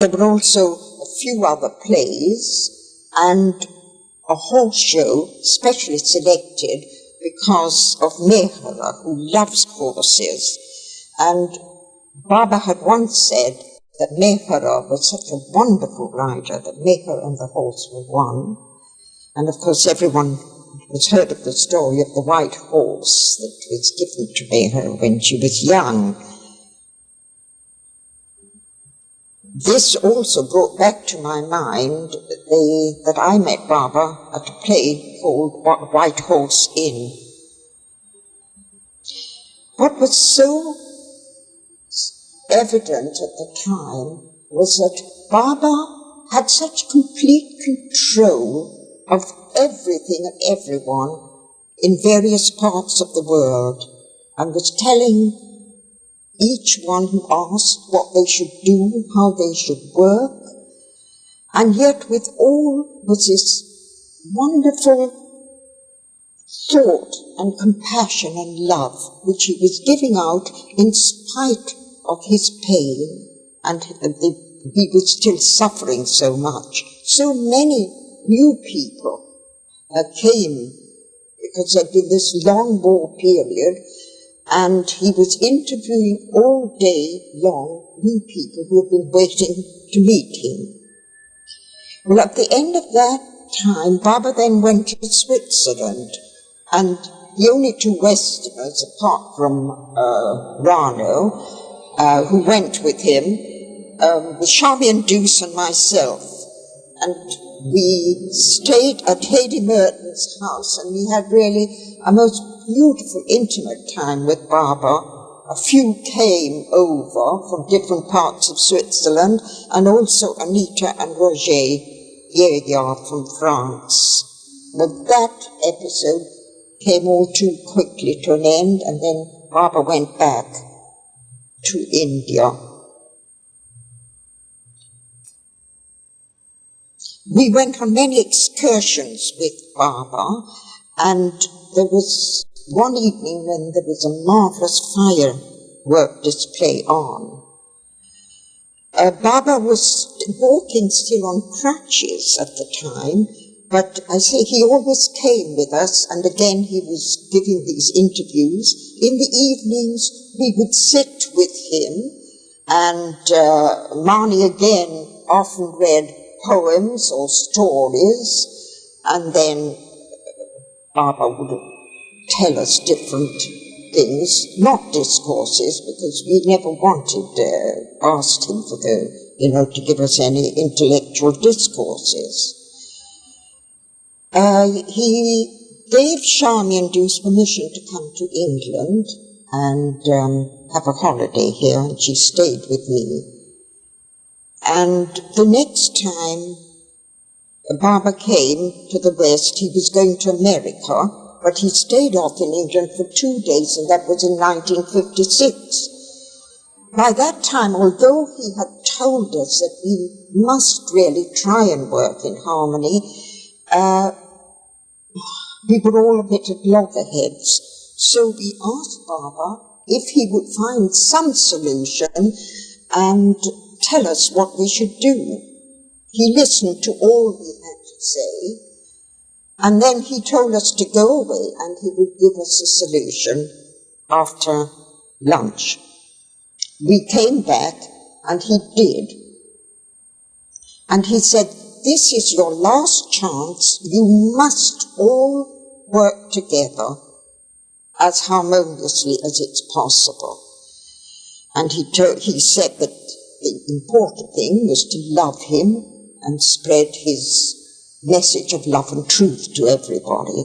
There were also a few other plays and a horse show specially selected because of Meher, who loves horses. And Baba had once said that Meher was such a wonderful rider that Meher and the horse were one. And of course everyone has heard of the story of the white horse that was given to Meher when she was young. This also brought back to my mind that I met Baba at a play called White Horse Inn. What was so evident at the time was that Baba had such complete control of everything and everyone in various parts of the world, and was telling each one who asked what they should do, how they should work, and yet with all was this wonderful thought and compassion and love which he was giving out in spite of his pain, and he was still suffering so much. So many new people came because there'd been this long war period, and he was interviewing all day long new people who had been waiting to meet him. Well, at the end of that time, Baba then went to Switzerland, and the only two Westerners, apart from Rano, who went with him, was Charmian Douce and myself. And we stayed at Hedy Merton's house, and we had really a most beautiful, intimate time with Baba. A few came over from different parts of Switzerland, and also Anita and Roger Yeya from France. But that episode came all too quickly to an end, and then Baba went back to India. We went on many excursions with Baba, and there was one evening when there was a marvelous firework display on. Baba was walking still on crutches at the time, but I say he always came with us, and again he was giving these interviews. In the evenings we would sit with him, and Mani again often read poems or stories, and then Baba would tell us different things, not discourses, because we never asked him for to give us any intellectual discourses. He gave Charmian Douce permission to come to England and have a holiday here, and she stayed with me. And the next time Baba came to the West, he was going to America, but he stayed off in England for 2 days, and that was in 1956. By that time, although he had told us that we must really try and work in harmony, we were all a bit at loggerheads. So we asked Baba if he would find some solution and tell us what we should do. He listened to all we had to say, and then he told us to go away and he would give us a solution after lunch. We came back and he did. And he said, "This is your last chance. You must all work together as harmoniously as it's possible." And he said that the important thing was to love him and spread his message of love and truth to everybody.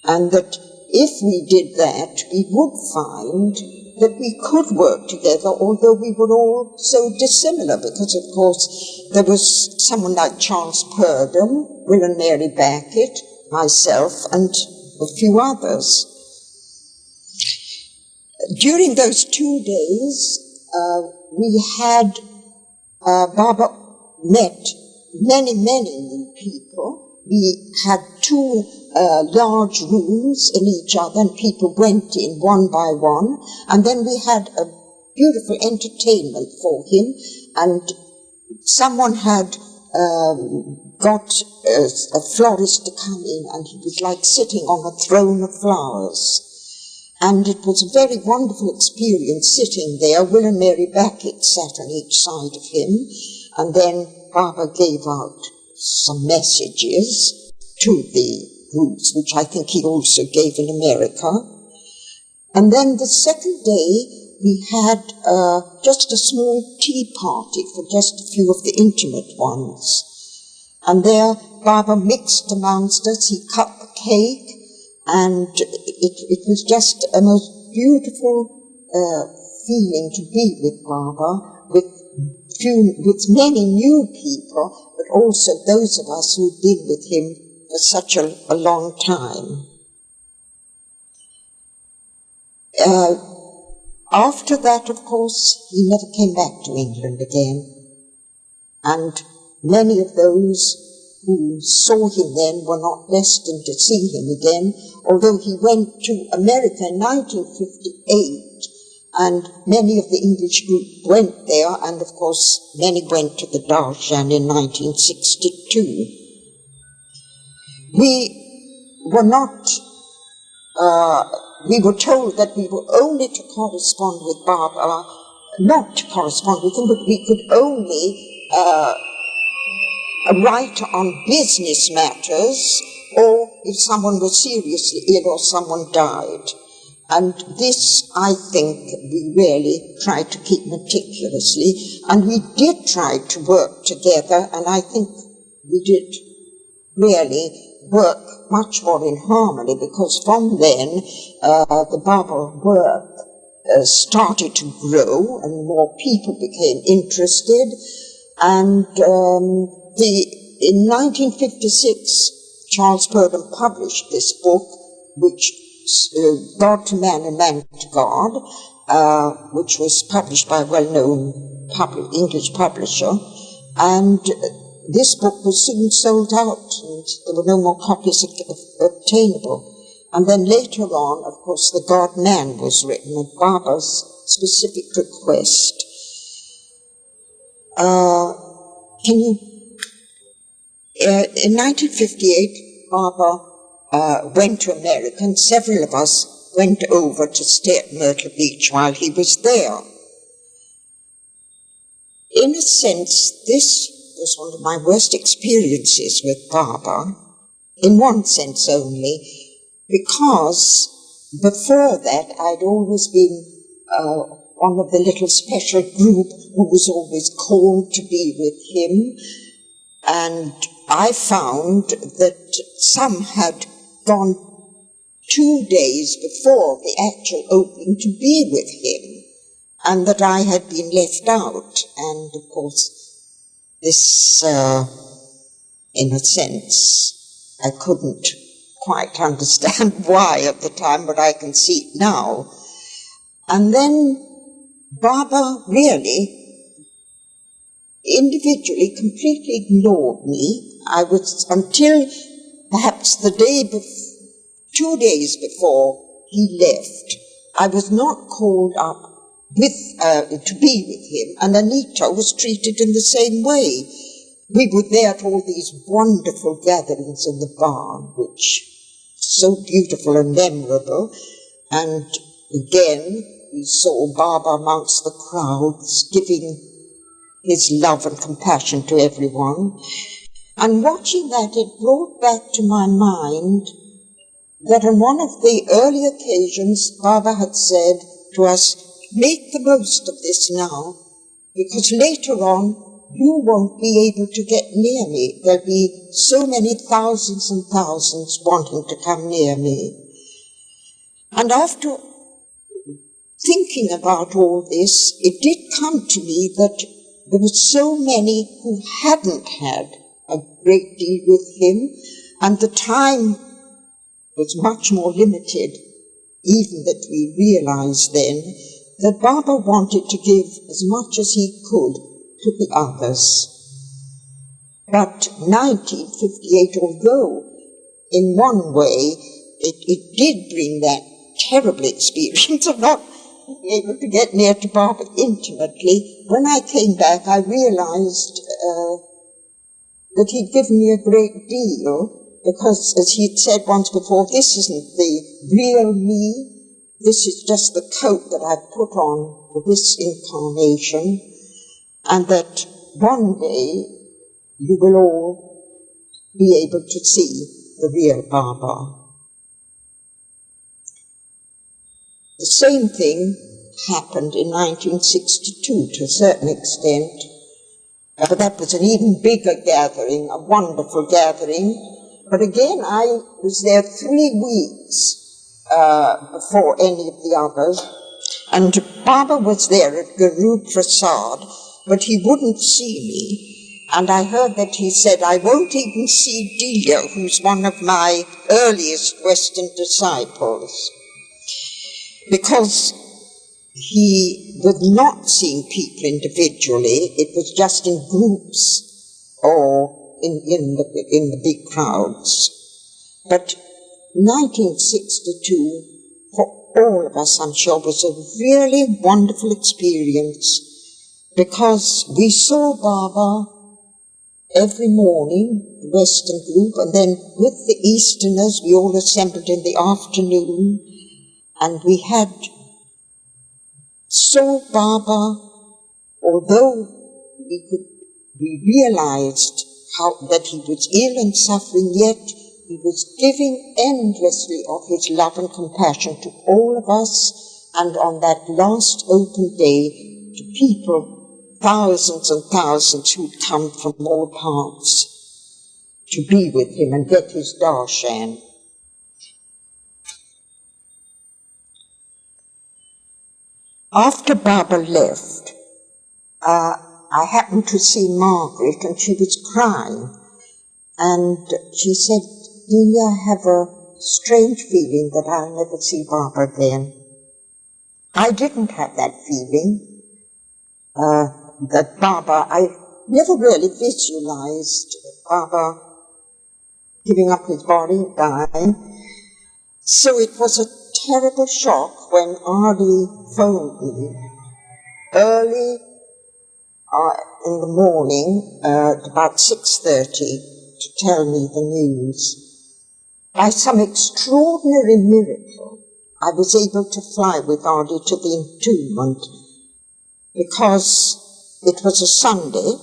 And that if we did that, we would find that we could work together, although we were all so dissimilar, because of course there was someone like Charles Purdom, Will and Mary Beckett, myself, and a few others. During those 2 days, we had Baba met many new people. We had 2 large rooms in each other, and people went in one by one, and then we had a beautiful entertainment for him, and someone had got a florist to come in, and he was like sitting on a throne of flowers. And it was a very wonderful experience sitting there. Will and Mary Beckett sat on each side of him, and then Baba gave out some messages to the groups, which I think he also gave in America. And then the second day, we had just a small tea party for just a few of the intimate ones. And there, Baba mixed amongst us, he cut the cake, and it was just a most beautiful feeling to be with Baba, with many new people, but also those of us who'd been with him for such a long time. After that, of course, he never came back to England again. And many of those who saw him then were not destined to see him again, although he went to America in 1958, and many of the English group went there, and of course many went to the Darshan in 1962. We were told that we were only to correspond with Baba, not to correspond with him, but we could only write on business matters, or if someone was seriously ill or someone died. And this, I think, we really tried to keep meticulously, and we did try to work together, and I think we did really work much more in harmony, because from then the Baba work started to grow and more people became interested, and in 1956 Charles Purdom published this book, which God to Man and Man to God, which was published by a well-known English publisher, and this book was soon sold out, and there were no more copies obtainable. And then later on, of course, The God-Man was written at Baba's specific request. In 1958, Baba went to America, and several of us went over to stay at Myrtle Beach while he was there. In a sense, this was one of my worst experiences with Baba, in one sense only, because before that I'd always been one of the little special group who was always called to be with him, and I found that some had gone 2 days before the actual opening to be with him, and that I had been left out, and of course this, in a sense, I couldn't quite understand why at the time, but I can see it now. And then Baba really, individually, completely ignored me. I was, until perhaps 2 days before he left, I was not called up to be with him, and Anita was treated in the same way. We were there at all these wonderful gatherings in the barn, which so beautiful and memorable, and again we saw Baba amongst the crowds giving his love and compassion to everyone. And watching that, it brought back to my mind that on one of the early occasions Baba had said to us, "Make the most of this now, because later on you won't be able to get near me. There'll be so many thousands and thousands wanting to come near me." And after thinking about all this, it did come to me that there were so many who hadn't had a great deal with him, and the time was much more limited, even that we realized then, that Baba wanted to give as much as he could to the others. But 1958, although in one way it did bring that terrible experience of not being able to get near to Baba intimately. When I came back, I realized that he'd given me a great deal, because, as he'd said once before, this isn't the real me, this is just the coat that I've put on for this incarnation, and that one day you will all be able to see the real Baba. The same thing happened in 1962 to a certain extent, but that was an even bigger gathering, a wonderful gathering. But again, I was there 3 weeks before any of the others, and Baba was there at Guru Prasad, but he wouldn't see me. And I heard that he said, I won't even see Delia, who's one of my earliest Western disciples, because he was not seeing people individually. It was just in groups or in the big crowds. But 1962, for all of us, I'm sure, was a really wonderful experience, because we saw Baba every morning, the Western group, and then with the Easterners, we all assembled in the afternoon, and we saw Baba, although we realized that he was ill and suffering, yet he was giving endlessly of his love and compassion to all of us, and on that last open day to people, thousands and thousands who'd come from all parts to be with him and get his darshan. After Baba left, I happened to see Margaret, and she was crying. And she said, Delia, I have a strange feeling that I'll never see Baba again. I didn't have that feeling, that Baba, I never really visualized Baba giving up his body, dying. So it was a terrible shock when Ardi phoned me early in the morning, about 6:30, to tell me the news. By some extraordinary miracle, I was able to fly with Ardi to the entombment, because it was a Sunday.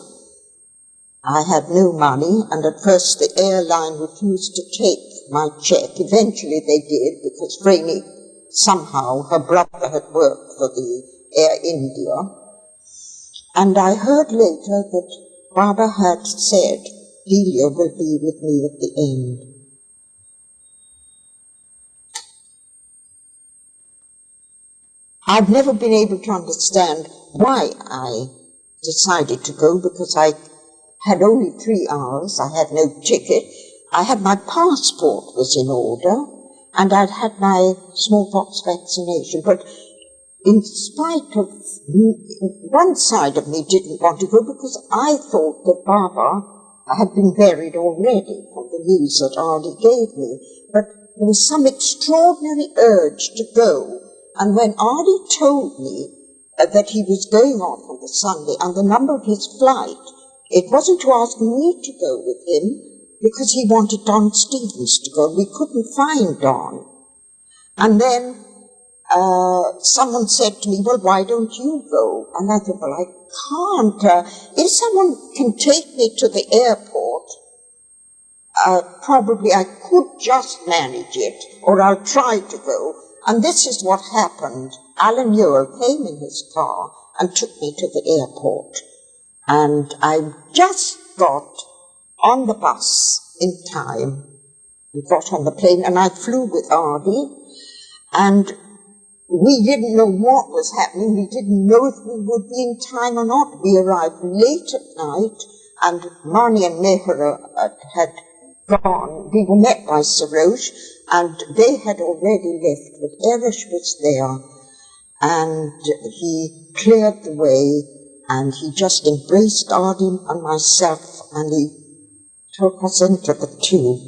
I had no money, and at first the airline refused to take my check. Eventually they did, because Franey, somehow, her brother had worked for the Air India. And I heard later that Baba had said, Delia will be with me at the end. I've never been able to understand why I decided to go, because I had only 3 hours, I had no ticket, I had my passport was in order, and I'd had my smallpox vaccination, but in spite of, one side of me didn't want to go, because I thought that Baba had been buried already from the news that Ardi gave me, but there was some extraordinary urge to go, and when Ardi told me that he was going off on the Sunday and the number of his flight, it wasn't to ask me to go with him, because he wanted Don Stevens to go, and we couldn't find Don. And then someone said to me, well, why don't you go? And I thought, well, I can't. If someone can take me to the airport, probably I could just manage it, or I'll try to go. And this is what happened. Alan Ewell came in his car and took me to the airport. And I just got on the bus in time. We got on the plane, and I flew with Ardi, and we didn't know what was happening. We didn't know if we would be in time or not. We arrived late at night, and Mandali and Meher had gone. We were met by Sarosh, and they had already left, but Erish was there, and he cleared the way, and he just embraced Ardi and myself, and he took us into the tube.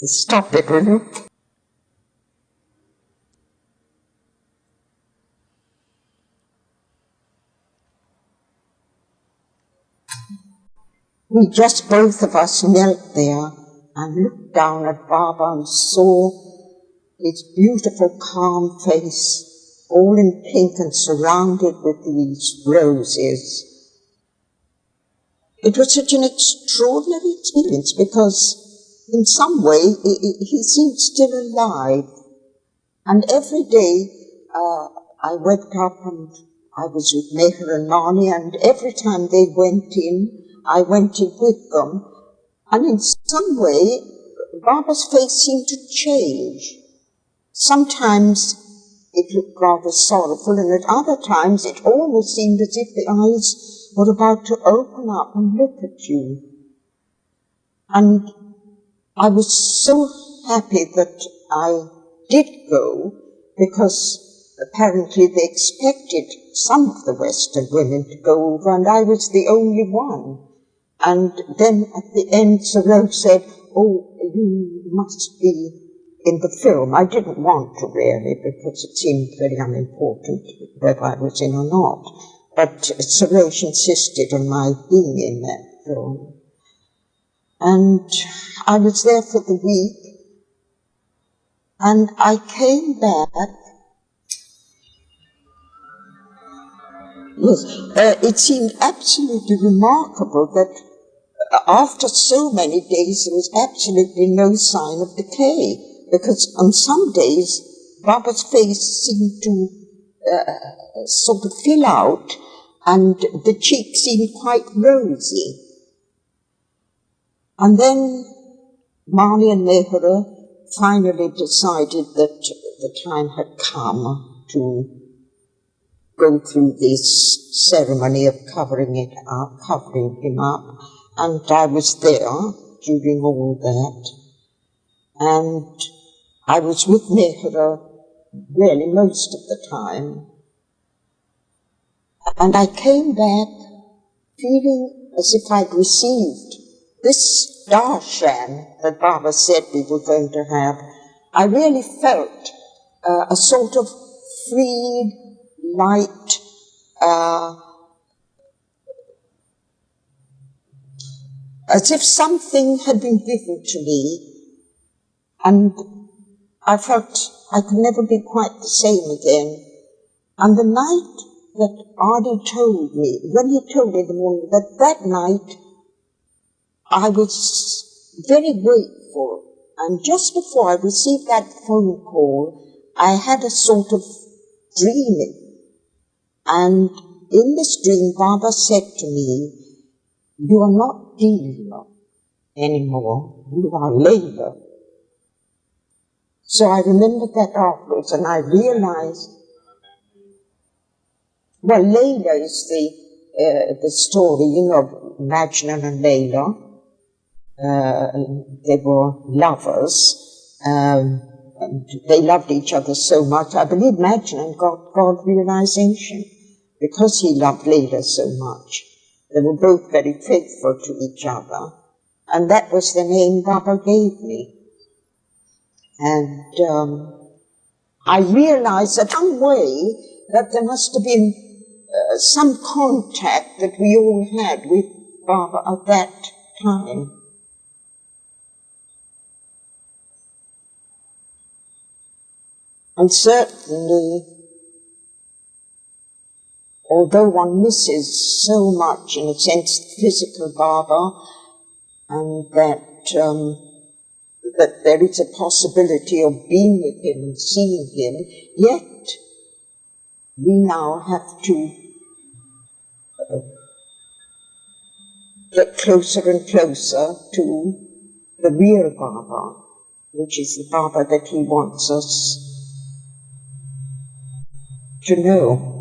Stop it, will you? We just both of us knelt there and looked down at Baba and saw his beautiful, calm face, all in pink and surrounded with these roses. It was such an extraordinary experience because in some way he seemed still alive. And every day I went up and I was with Meher and Mani, and every time they went in, I went in with them. And in some way, Baba's face seemed to change. Sometimes it looked rather sorrowful, and at other times it almost seemed as if the eyes were about to open up and look at you. And I was so happy that I did go, because apparently they expected some of the Western women to go over, and I was the only one. And then at the end, Thoreau said, "Oh, you must be in the film." I didn't want to really, because it seemed very unimportant whether I was in or not. But Thoreau insisted on my being in that film. And I was there for the week, and I came back. Yes, it seemed absolutely remarkable that after so many days there was absolutely no sign of decay, because on some days Baba's face seemed to sort of fill out, and the cheeks seemed quite rosy. And then Mani and Meher finally decided that the time had come to go through this ceremony of covering him up, and I was there during all that, and I was with Meher really most of the time, and I came back feeling as if I'd received this darshan that Baba said we were going to have. I really felt a sort of freed, light, as if something had been given to me, and I felt I could never be quite the same again. And the night that Adi told me, when he told me in the morning, that night I was very wakeful, and just before I received that phone call, I had a sort of dreaming. And in this dream, Baba said to me, "You are not Delia anymore, you are Layla." So I remembered that afterwards, and I realized, well, Layla is the story, you know, of Majnun and Layla. They were lovers, and they loved each other so much. I believe Majnun got God realization because he loved Layla so much. They were both very faithful to each other, and that was the name Baba gave me. And I realized that some way that there must have been some contact that we all had with Baba at that time. And certainly, although one misses so much, in a sense, physical Baba, and that there is a possibility of being with him and seeing him, yet we now have to get closer and closer to the real Baba, which is the Baba that he wants us to know.